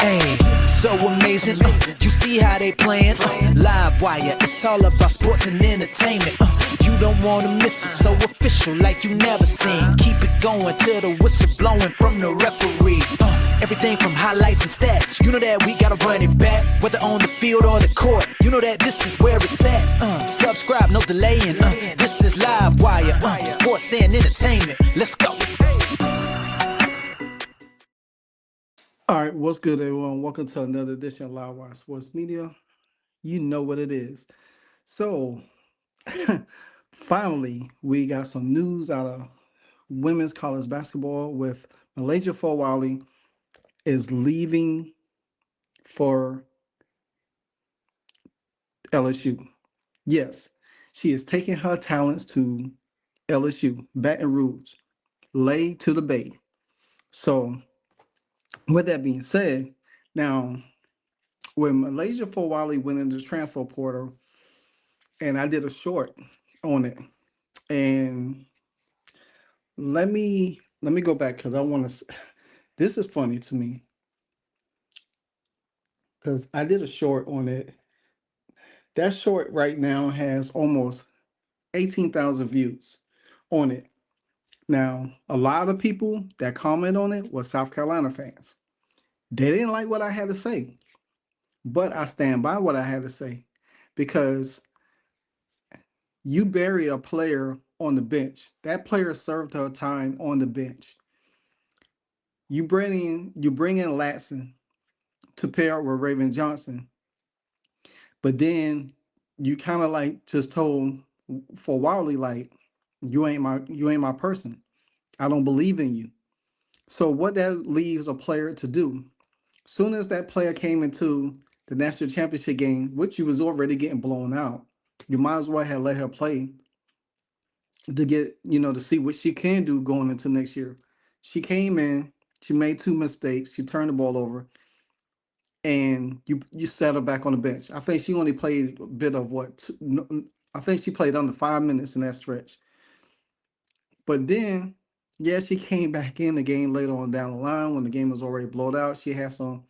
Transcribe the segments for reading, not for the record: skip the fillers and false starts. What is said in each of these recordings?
Hey, so amazing. You see how they playing? Live wire, it's all about sports and entertainment. You don't wanna miss it, so official like you never seen. Keep it going till the whistle blowing from the referee. Everything from highlights and stats, you know that we gotta run it back. Whether on the field or the court, you know that this is where it's at. Subscribe, no delaying. This is Live Wire, sports and entertainment. Let's go. All right, what's good, everyone? Welcome to another edition of Live Wire Sports Media. You know what it is. So, finally, we got some news out of women's college basketball with Mikaysia Fulwiley is leaving for LSU. Yes, she is taking her talents to LSU, Baton Rouge, lay to the Bay. So, with that being said, now, when Mikaysia Fulwiley went into the transfer portal, and I did a short on it, and let me go back because I want to. This is funny to me because I did a short on it. That short right now has almost 18,000 views on it. Now, a lot of people that comment on it were South Carolina fans. They didn't like what I had to say, but I stand by what I had to say because you bury a player on the bench. That player served her time on the bench. You bring in Latson to pair with Raven Johnson, but then you kind of like just told Fulwiley like you ain't my person. I don't believe in you. So what that leaves a player to do, soon as that player came into the national championship game, which you was already getting blown out, you might as well have let her play to get, to see what she can do going into next year. She came in, she made two mistakes, she turned the ball over, and you set her back on the bench. I think she only played a bit of I think she played under 5 minutes in that stretch. But then, yeah, she came back in the game later on down the line when the game was already blown out. She had some,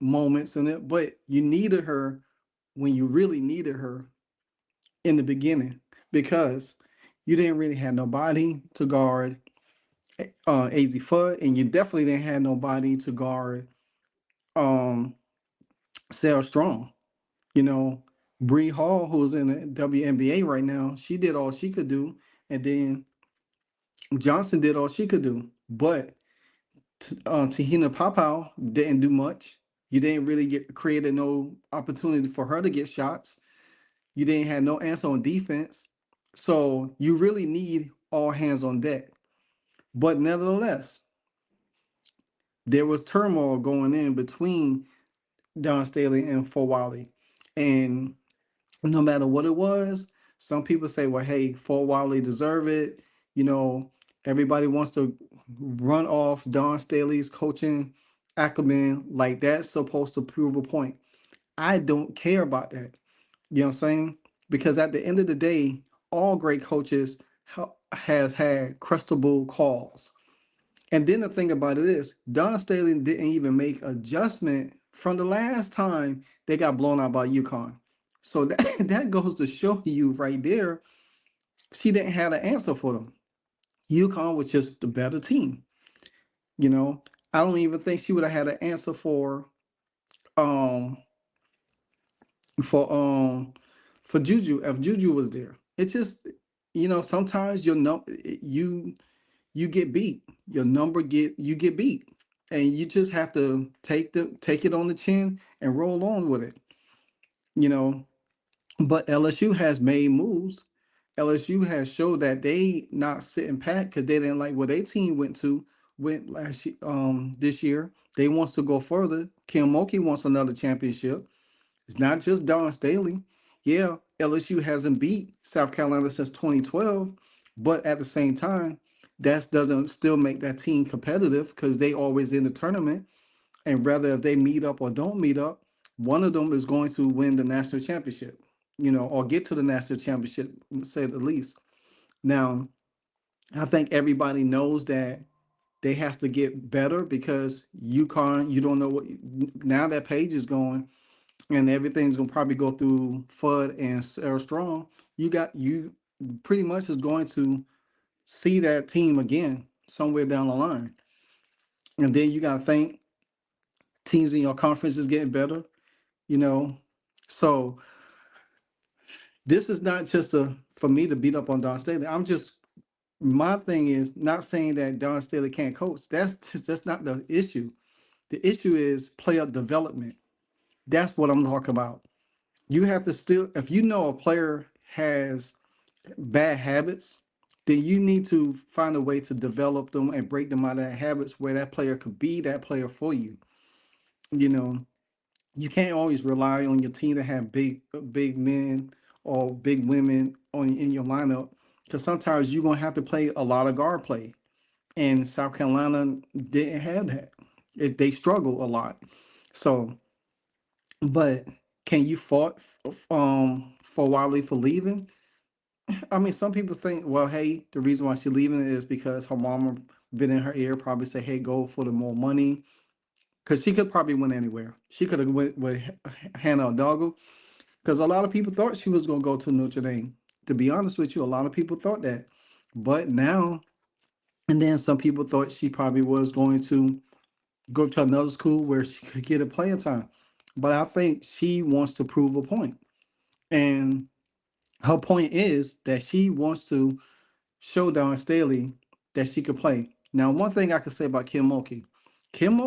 moments in it, but you needed her when you really needed her in the beginning because you didn't really have nobody to guard AZ Fudd, and you definitely didn't have nobody to guard Sarah Strong. Bree Hall, who's in the WNBA right now, she did all she could do, and then Johnson did all she could do. But Tahina Papau didn't do much. You didn't really created no opportunity for her to get shots. You didn't have no answer on defense. So you really need all hands on deck. But nevertheless, there was turmoil going in between Dawn Staley and Fulwiley. And no matter what it was, some people say, well, hey, Fulwiley deserve it. Everybody wants to run off Dawn Staley's coaching acumen like that's supposed to prove a point. I don't care about that. You know what I'm saying? Because at the end of the day, all great coaches has had questionable calls. And then the thing about it is, Dawn Staley didn't even make adjustment from the last time they got blown out by UConn. So that goes to show you right there, she didn't have an answer for them. UConn was just the better team. I don't even think she would have had an answer um for um for Juju if Juju was there. It just sometimes you get beat. Your number you get beat. And you just have to take it on the chin and roll on with it. You know, but LSU has made moves. LSU has showed that they not sitting pat because they didn't like where their team went last year, this year. They wants to go further. Kim Mulkey wants another championship. It's not just Dawn Staley. Yeah, LSU hasn't beat South Carolina since 2012, but at the same time, that doesn't still make that team competitive because they always in the tournament. And whether if they meet up or don't meet up, one of them is going to win the national championship, or get to the national championship, say the least. Now, I think everybody knows that they have to get better because UConn, you don't know what now that Page is going and everything's gonna probably go through Fudd and Sarah Strong. You pretty much is going to see that team again somewhere down the line. And then you gotta think teams in your conference is getting better, you know. So this is not just for me to beat up on Dawn Staley. My thing is not saying that Dawn Staley can't coach. That's not the issue. The issue is player development. That's what I'm talking about. You have to still, if you know a player has bad habits, then you need to find a way to develop them and break them out of that habits where that player could be that player for you. You know, you can't always rely on your team to have big men or big women in your lineup because sometimes you're gonna have to play a lot of guard play. And South Carolina didn't have that. They struggle a lot. So, but can you fault for Wiley for leaving? I mean, some people think, well, hey, the reason why she's leaving is because her mama been in her ear, probably say, hey, go for the more money. Because she could probably win anywhere. She could have went with Hannah O'Doggall. Because a lot of people thought she was going to go to Notre Dame. To be honest with you, a lot of people thought that. But now, and then some people thought she probably was going to go to another school where she could get a playing time. But I think she wants to prove a point. And her point is that she wants to show Dawn Staley that she could play. Now, one thing I could say about Kim Mulkey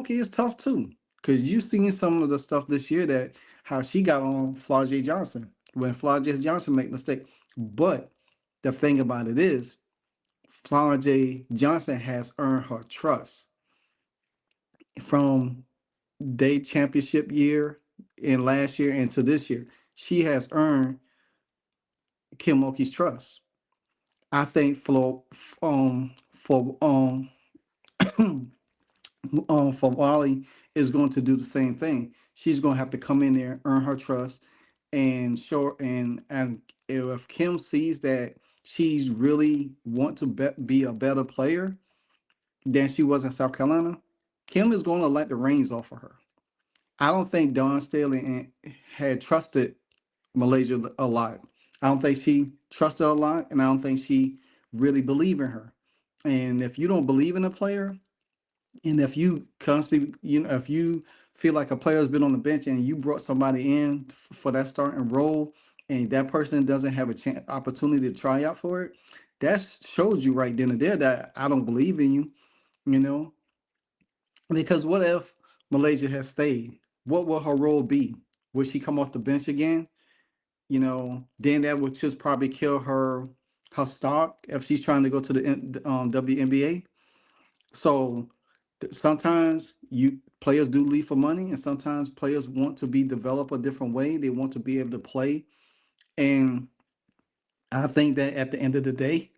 is tough too. Because you've seen some of the stuff this year that how she got on Flau'jae Johnson when Flau'jae Johnson make mistake. But the thing about it is, Flau'jae Johnson has earned her trust from their championship year and last year into this year. She has earned Kim Mulkey's trust. I think for Wally is going to do the same thing. She's going to have to come in there, earn her trust, and show. And if Kim sees that she's really want to be a better player than she was in South Carolina, Kim is going to let the reins off of her. I don't think Dawn Staley had trusted Malaysia a lot. I don't think she trusted her a lot, and I don't think she really believed in her. And if you don't believe in a player, and if you constantly, if you feel like a player has been on the bench and you brought somebody in for that starting role, and that person doesn't have a chance, opportunity to try out for it, that shows you right then and there that I don't believe in you, you know. Because what if Malaysia has stayed? What will her role be? Would she come off the bench again? Then that would just probably kill her stock if she's trying to go to the WNBA. So sometimes players do leave for money, and sometimes players want to be developed a different way. They want to be able to play, and I think that at the end of the day,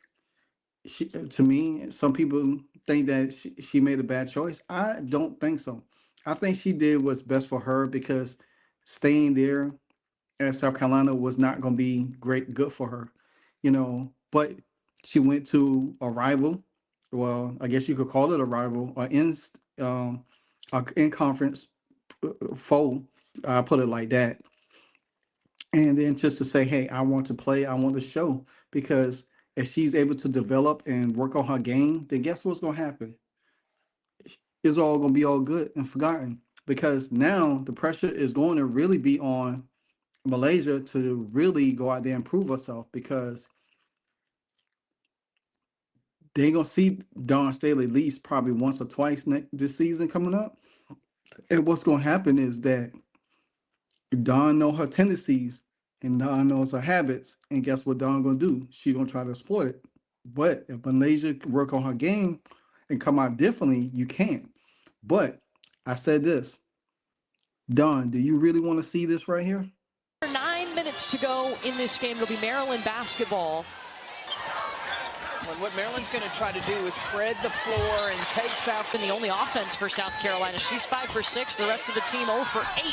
to me, some people think that she made a bad choice. I don't think so. I think she did what's best for her because staying there at South Carolina was not going to be good for her. But she went to a rival. Well, I guess you could call it a rival, in conference foe. I put it like that. And then just to say, hey, I want to play, I want to show, because if she's able to develop and work on her game, then guess what's going to happen? It's all going to be all good and forgotten, because now the pressure is going to really be on Malaysia to really go out there and prove herself, because they're going to see Dawn Staley at least probably once or twice this season coming up. And what's going to happen is that Dawn knows her tendencies and Dawn knows her habits. And guess what Dawn going to do? She's going to try to exploit it. But if Malaysia work on her game and come out differently, you can't. But I said this, Dawn, do you really want to see this right here? 9 minutes to go in this game. It'll be Maryland basketball. And what Maryland's going to try to do is spread the floor and take South. And the only offense for South Carolina. She's 5 for 6. The rest of the team 0 for 8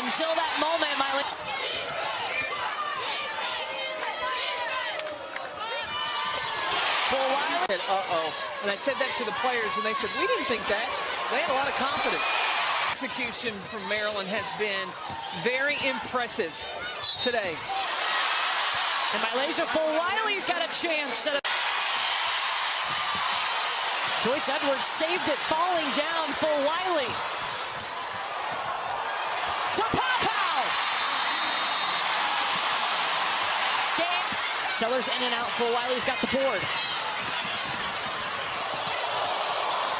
until that moment. Uh-oh. And I said that to the players, and they said, we didn't think that. They had a lot of confidence. Execution from Maryland has been very impressive today. And Mikaysia Fulwiley's got a chance. Joyce Edwards saved it, falling down. Fulwiley to Pow. Sellers in and out. Fulwiley's got the board.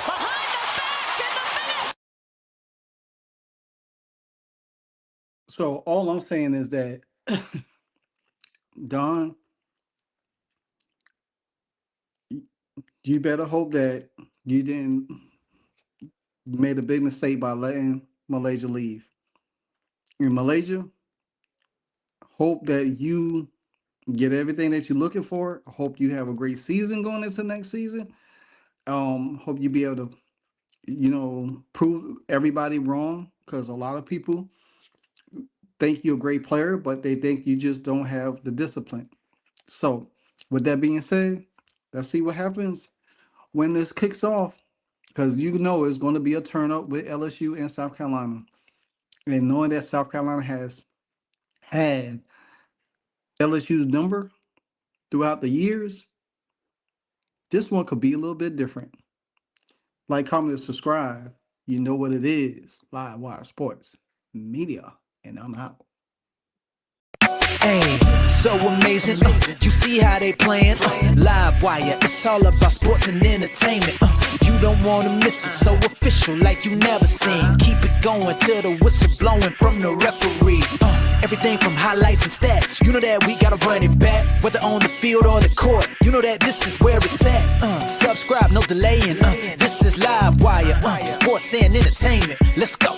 Behind the back and the finish. So all I'm saying is that Dawn, you better hope that you didn't made a big mistake by letting Malaysia leave. In Malaysia, hope that you get everything that you're looking for. I hope you have a great season going into next season. Hope you be able to, prove everybody wrong, because a lot of people think you're a great player, but they think you just don't have the discipline. So with that being said, let's see what happens when this kicks off, because it's going to be a turn up with LSU and South Carolina. And knowing that South Carolina has had LSU's number throughout the years, this one could be a little bit different. Like, comment, and subscribe. You know what it is. Live Wire Sports Media. And I'm out. Hey, so amazing. You see how they playing. Live Wire, it's all about sports and entertainment. You don't want to miss it, so official like you never seen. Keep it going till the whistle blowing from the referee. Everything from highlights and stats. You know that we gotta run it back, whether on the field or the court. You know that this is where it's at. Subscribe, no delaying. This is Live Wire, sports and entertainment. Let's go.